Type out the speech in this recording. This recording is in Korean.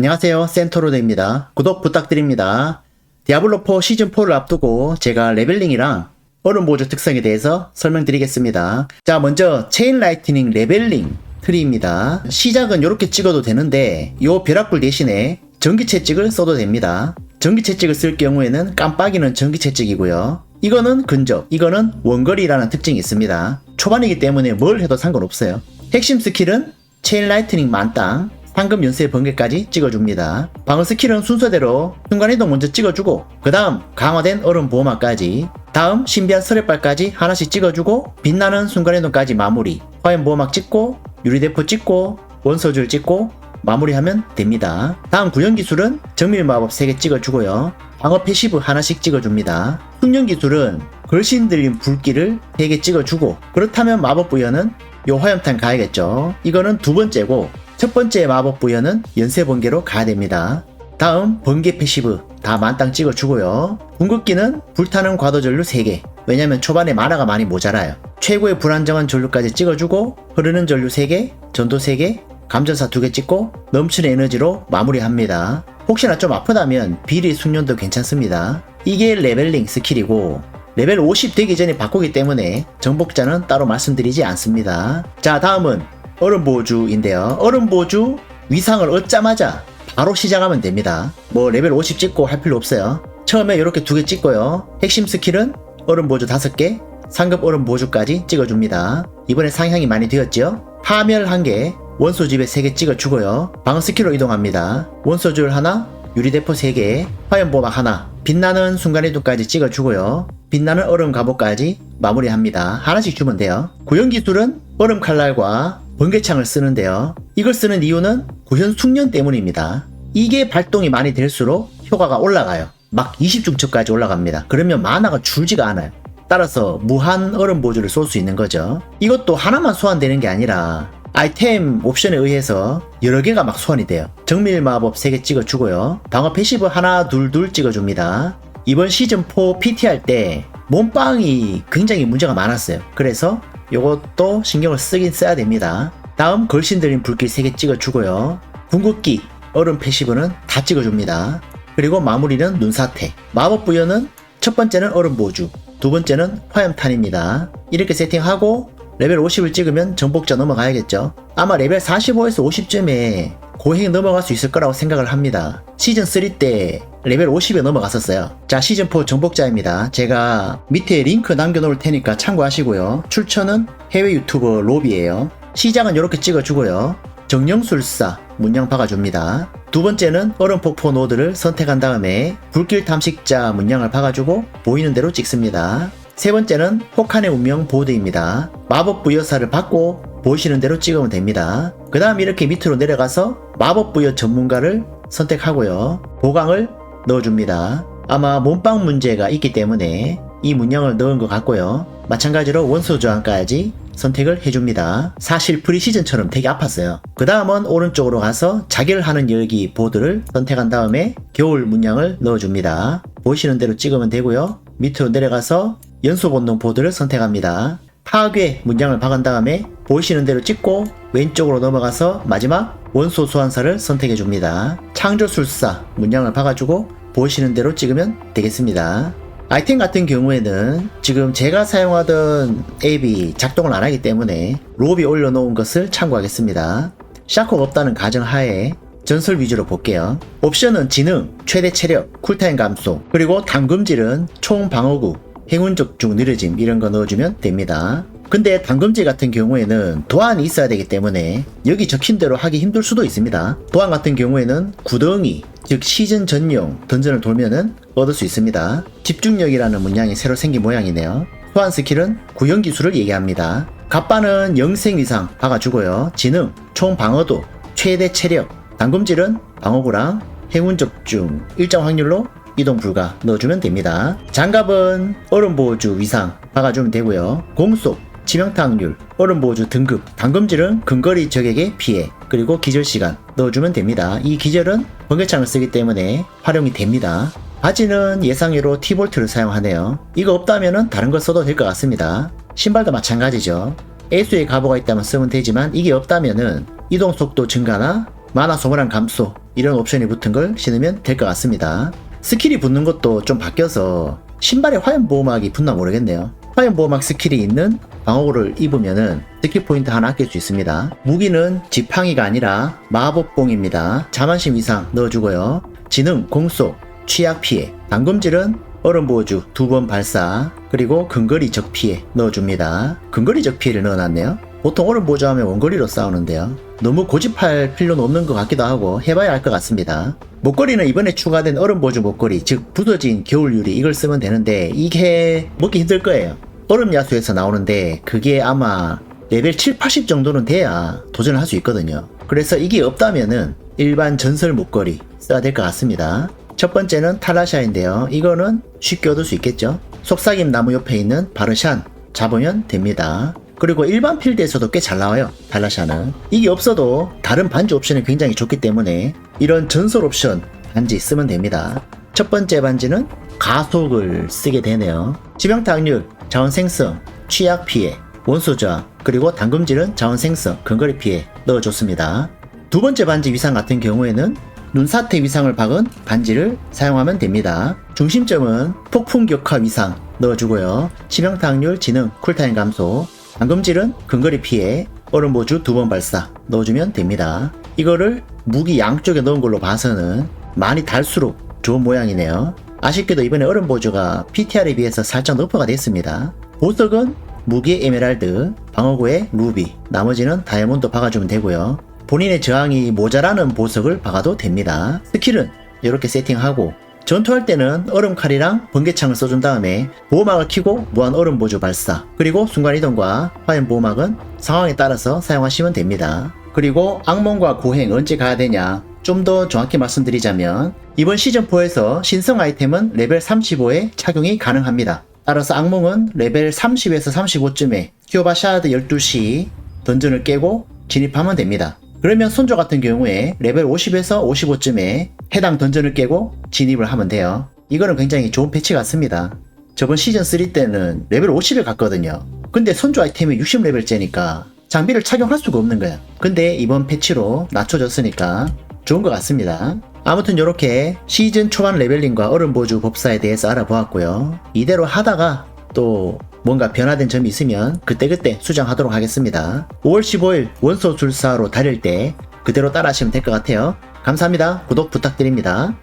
안녕하세요, 센토로드입니다. 구독 부탁드립니다. 디아블로4 시즌4를 앞두고 제가 레벨링이랑 얼음 보조 특성에 대해서 설명드리겠습니다. 자, 먼저 체인 라이트닝 레벨링 트리입니다. 시작은 이렇게 찍어도 되는데 요 벼락불 대신에 전기 채찍을 써도 됩니다. 전기 채찍을 쓸 경우에는 깜빡이는 전기 채찍이고요. 이거는 근접, 이거는 원거리라는 특징이 있습니다. 초반이기 때문에 뭘 해도 상관없어요. 핵심 스킬은 체인 라이트닝 만땅, 황금 연쇄 번개까지 찍어줍니다. 방어 스킬은 순서대로 순간이동 먼저 찍어주고 그 다음 강화된 얼음 보호막까지, 다음 신비한 서랩발까지 하나씩 찍어주고 빛나는 순간이동까지 마무리, 화염 보호막 찍고 유리대포 찍고 원소줄 찍고 마무리하면 됩니다. 다음 구현 기술은 정밀 마법 3개 찍어주고요. 방어 패시브 하나씩 찍어줍니다. 숙련 기술은 걸신 들린 불길을 3개 찍어주고, 그렇다면 마법 부여는 요 화염탄 가야겠죠. 이거는 두 번째고, 첫 번째 마법 부여는 연쇄 번개로 가야 됩니다. 다음 번개 패시브 다 만땅 찍어주고요. 궁극기는 불타는 과도 전류 3개, 왜냐면 초반에 마나가 많이 모자라요. 최고의 불안정한 전류까지 찍어주고 흐르는 전류 3개, 전도 3개, 감전사 2개 찍고 넘치는 에너지로 마무리합니다. 혹시나 좀 아프다면 비리 숙련도 괜찮습니다. 이게 레벨링 스킬이고, 레벨 50 되기 전에 바꾸기 때문에 정복자는 따로 말씀드리지 않습니다. 자, 다음은 얼음 보호주인데요. 얼음 보호주 위상을 얻자마자 바로 시작하면 됩니다. 뭐 레벨 50 찍고 할 필요 없어요. 처음에 이렇게 2개 찍고요. 핵심 스킬은 얼음 보호주 5개, 상급 얼음 보호주까지 찍어줍니다. 이번에 상향이 많이 되었죠. 파멸 1개, 원소집에 3개 찍어주고요. 방어 스킬로 이동합니다. 원소줄 하나, 유리대포 3개, 화염보막 하나, 빛나는 순간이동까지 찍어주고요. 빛나는 얼음 갑옷까지 마무리합니다. 하나씩 주면 돼요. 구현 기술은 얼음 칼날과 번개창을 쓰는데요. 이걸 쓰는 이유는 구현 숙련 때문입니다. 이게 발동이 많이 될수록 효과가 올라가요. 막 20중첩까지 올라갑니다. 그러면 마나가 줄지가 않아요. 따라서 무한 얼음 보조를 쏠 수 있는 거죠. 이것도 하나만 소환되는 게 아니라 아이템 옵션에 의해서 여러 개가 막 소환이 돼요. 정밀 마법 3개 찍어주고요. 방어 패시브 하나 둘 찍어줍니다. 이번 시즌4 PT 할 때 몸빵이 굉장히 문제가 많았어요. 그래서 요것도 신경을 쓰긴 써야 됩니다. 다음 걸신 들린 불길 3개 찍어주고요. 궁극기, 얼음 패시브는 다 찍어줍니다. 그리고 마무리는 눈사태. 마법 부여는 첫 번째는 얼음 보주, 두 번째는 화염탄입니다. 이렇게 세팅하고 레벨 50을 찍으면 정복자 넘어가야겠죠. 아마 레벨 45에서 50쯤에 고행 넘어갈 수 있을 거라고 생각을 합니다. 시즌3 때 레벨 50에 넘어갔었어요. 자, 시즌4 정복자입니다. 제가 밑에 링크 남겨놓을 테니까 참고하시고요. 출처는 해외 유튜버 로비에요. 시작은 이렇게 찍어주고요. 정령술사 문양 박아줍니다. 두 번째는 얼음폭포 노드를 선택한 다음에 불길 탐식자 문양을 박아주고 보이는 대로 찍습니다. 세 번째는 혹한의 운명 보드입니다. 마법 부여사를 받고 보이시는 대로 찍으면 됩니다. 그 다음 이렇게 밑으로 내려가서 마법 부여 전문가를 선택하고요. 보강을 넣어줍니다. 아마 몸빵 문제가 있기 때문에 이 문양을 넣은 것 같고요. 마찬가지로 원소 저항까지 선택을 해줍니다. 사실 프리시즌처럼 되게 아팠어요. 그 다음은 오른쪽으로 가서 자결하는 열기 보드를 선택한 다음에 겨울 문양을 넣어줍니다. 보이시는 대로 찍으면 되고요. 밑으로 내려가서 연소 본능 보드를 선택합니다. 파괴 문양을 박은 다음에 보이시는 대로 찍고 왼쪽으로 넘어가서 마지막 원소 소환사를 선택해줍니다. 창조술사 문양을 박아주고 보이시는 대로 찍으면 되겠습니다. 아이템 같은 경우에는 지금 제가 사용하던 앱이 작동을 안 하기 때문에 로비 올려놓은 것을 참고하겠습니다. 샤코가 없다는 가정하에 전설 위주로 볼게요. 옵션은 지능, 최대 체력, 쿨타임 감소, 그리고 담금질은 총 방어구, 행운 적중 느려짐 이런 거 넣어주면 됩니다. 근데 담금질 같은 경우에는 도안이 있어야 되기 때문에 여기 적힌 대로 하기 힘들 수도 있습니다. 도안 같은 경우에는 구덩이, 즉 시즌 전용 던전을 돌면은 얻을 수 있습니다. 집중력이라는 문양이 새로 생긴 모양이네요. 소환 스킬은 구현 기술을 얘기합니다. 갑바는 영생 위상 박아주고요. 지능, 총 방어도, 최대 체력, 담금질은 방어구랑 행운 적중 일정 확률로 이동 불가 넣어주면 됩니다. 장갑은 얼음 보호주 위상 박아주면 되고요. 공속, 치명타 확률, 얼음 보호주 등급, 담금질은 근거리 적에게 피해, 그리고 기절 시간 넣어주면 됩니다. 이 기절은 번개창을 쓰기 때문에 활용이 됩니다. 바지는 예상외로 T볼트를 사용하네요. 이거 없다면은 다른 걸 써도 될 것 같습니다. 신발도 마찬가지죠. 애수의 가보가 있다면 쓰면 되지만 이게 없다면은 이동 속도 증가나 마나 소모량 감소 이런 옵션이 붙은 걸 신으면 될 것 같습니다. 스킬이 붙는 것도 좀 바뀌어서 신발에 화염보호막이 붙나 모르겠네요. 화염보호막 스킬이 있는 방어구를 입으면은 스킬 포인트 하나 아낄 수 있습니다. 무기는 지팡이가 아니라 마법봉입니다. 자만심 이상 넣어주고요. 지능, 공속, 취약 피해, 당금질은 얼음보호주 2번 발사, 그리고 근거리 적피해 넣어줍니다. 근거리 적피해를 넣어놨네요. 보통 얼음보호주 하면 원거리로 싸우는데요. 너무 고집할 필요는 없는 것 같기도 하고 해봐야 할 것 같습니다. 목걸이는 이번에 추가된 얼음보호주 목걸이, 즉 부서진 겨울유리, 이걸 쓰면 되는데 이게 먹기 힘들 거예요. 얼음야수에서 나오는데 그게 아마 레벨 7, 80 정도는 돼야 도전을 할 수 있거든요. 그래서 이게 없다면은 일반 전설 목걸이 써야 될 것 같습니다. 첫 번째는 탈라샤인데요. 이거는 쉽게 얻을 수 있겠죠. 속삭임 나무 옆에 있는 바르샨 잡으면 됩니다. 그리고 일반 필드에서도 꽤 잘 나와요. 탈라샤는. 이게 없어도 다른 반지 옵션이 굉장히 좋기 때문에 이런 전설 옵션 반지 쓰면 됩니다. 첫 번째 반지는 가속을 쓰게 되네요. 치명타 확률, 자원 생성, 취약 피해, 원소 저항, 그리고 당금질은 자원 생성, 근거리 피해 넣어줬습니다. 두 번째 반지 위상 같은 경우에는 눈사태 위상을 박은 반지를 사용하면 됩니다. 중심점은 폭풍 격화 위상 넣어주고요. 치명타 확률, 지능, 쿨타임 감소, 당금질은 근거리 피해, 얼음보주 2번 발사 넣어주면 됩니다. 이거를 무기 양쪽에 넣은 걸로 봐서는 많이 달수록 좋은 모양이네요. 아쉽게도 이번에 얼음보주가 PTR에 비해서 살짝 너프가 됐습니다. 보석은 무기의 에메랄드, 방어구의 루비, 나머지는 다이아몬드 박아주면 되고요. 본인의 저항이 모자라는 보석을 박아도 됩니다. 스킬은 이렇게 세팅하고 전투할 때는 얼음칼이랑 번개창을 써준 다음에 보호막을 켜고 무한 얼음보주 발사, 그리고 순간이동과 화염보호막은 상황에 따라서 사용하시면 됩니다. 그리고 악몽과 고행 언제 가야 되냐, 좀 더 정확히 말씀드리자면 이번 시즌4에서 신성 아이템은 레벨 35에 착용이 가능합니다. 따라서 악몽은 레벨 30에서 35쯤에 큐바샤드 12시 던전을 깨고 진입하면 됩니다. 그러면 손조 같은 경우에 레벨 50에서 55쯤에 해당 던전을 깨고 진입을 하면 돼요. 이거는 굉장히 좋은 패치 같습니다. 저번 시즌3 때는 레벨 50에 갔거든요. 근데 손조 아이템이 60레벨째니까 장비를 착용할 수가 없는 거야. 근데 이번 패치로 낮춰졌으니까 좋은 것 같습니다. 아무튼 이렇게 시즌 초반 레벨링과 얼음보주 법사에 대해서 알아보았고요. 이대로 하다가 또 뭔가 변화된 점이 있으면 그때그때 수정하도록 하겠습니다. 5월 15일 원소술사로 달릴 때 그대로 따라 하시면 될 것 같아요. 감사합니다. 구독 부탁드립니다.